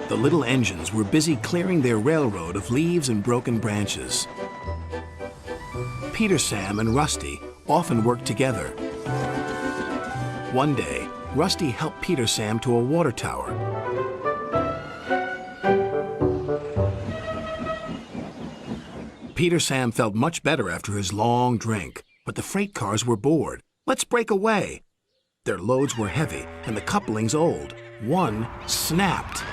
The little engines were busy clearing their railroad of leaves and broken branches. Peter, Sam, and Rusty often worked together. One day, Rusty helped Peter Sam to a water tower. Peter Sam felt much better after his long drink, but the freight cars were bored. Let's break away. Their loads were heavy and the couplings old. One snapped.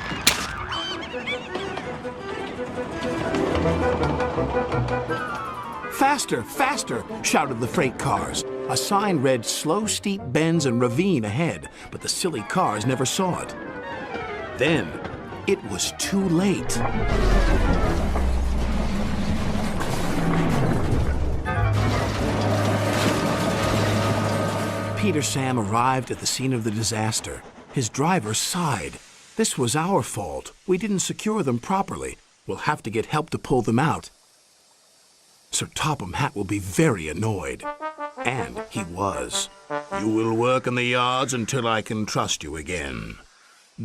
Faster, faster, shouted the freight cars. A sign read slow, steep bends and ravine ahead, but the silly cars never saw it. Then, it was too late. Peter Sam arrived at the scene of the disaster. His driver sighed. This was our fault. We didn't secure them properly. We'll have to get help to pull them out. Sir Topham Hatt will be very annoyed. And he was. You will work in the yards until I can trust you again.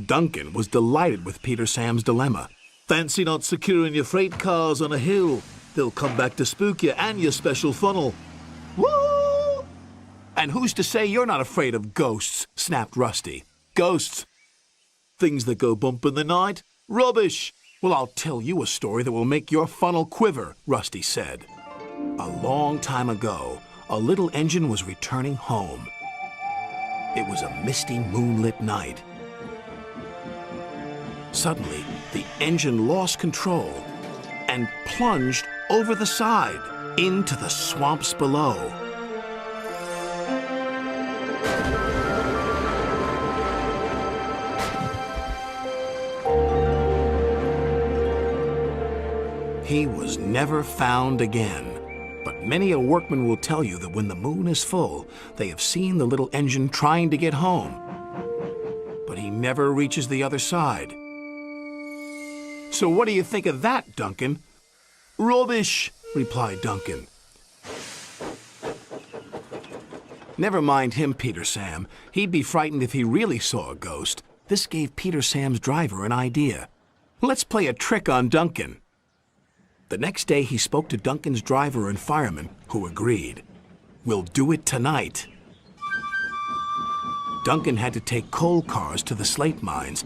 Duncan was delighted with Peter Sam's dilemma. Fancy not securing your freight cars on a hill. They'll come back to spook you and your special funnel. Woo! And who's to say you're not afraid of ghosts? Snapped Rusty. Ghosts? Things that go bump in the night? Rubbish! Well, I'll tell you a story that will make your funnel quiver, Rusty said. A long time ago, a little engine was returning home. It was a misty, moonlit night. Suddenly, the engine lost control and plunged over the side into the swamps below. He was never found again. But many a workman will tell you that when the moon is full, they have seen the little engine trying to get home. But he never reaches the other side. So what do you think of that, Duncan? Rubbish, replied Duncan. Never mind him, Peter Sam. He'd be frightened if he really saw a ghost. This gave Peter Sam's driver an idea. Let's play a trick on Duncan. The next day, he spoke to Duncan's driver and fireman, who agreed. We'll do it tonight. Duncan had to take coal cars to the slate mines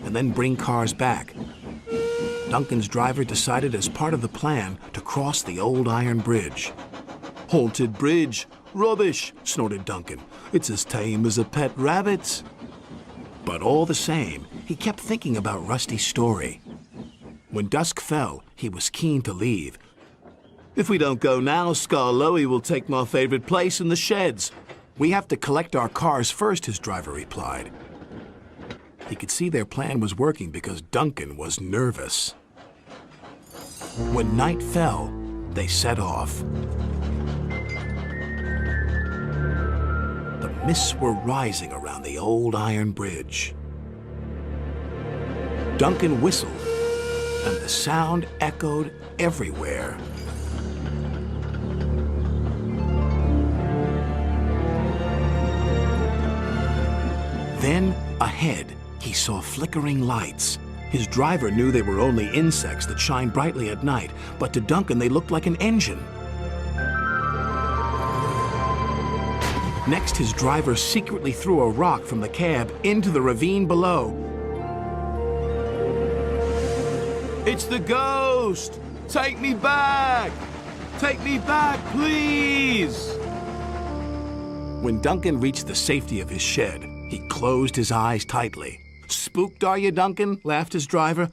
and then bring cars back. Duncan's driver decided as part of the plan to cross the old iron bridge. Haunted bridge. Rubbish, snorted Duncan. It's as tame as a pet rabbit. But all the same, he kept thinking about Rusty's story. When dusk fell, he was keen to leave. If we don't go now, Scarloey will take my favorite place in the sheds. We have to collect our cars first, his driver replied. He could see their plan was working because Duncan was nervous. When night fell, they set off. The mists were rising around the old iron bridge. Duncan whistled, and the sound echoed everywhere. Then, ahead, he saw flickering lights. His driver knew they were only insects that shine brightly at night, but to Duncan they looked like an engine. Next, his driver secretly threw a rock from the cab into the ravine below. It's the ghost! Take me back! Take me back, please! When Duncan reached the safety of his shed, he closed his eyes tightly. Spooked, are you, Duncan? Laughed his driver.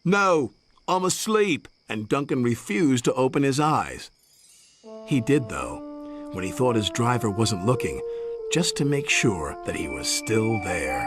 No, I'm asleep. And Duncan refused to open his eyes. He did, though. when he thought his driver wasn't looking, just to make sure that he was still there.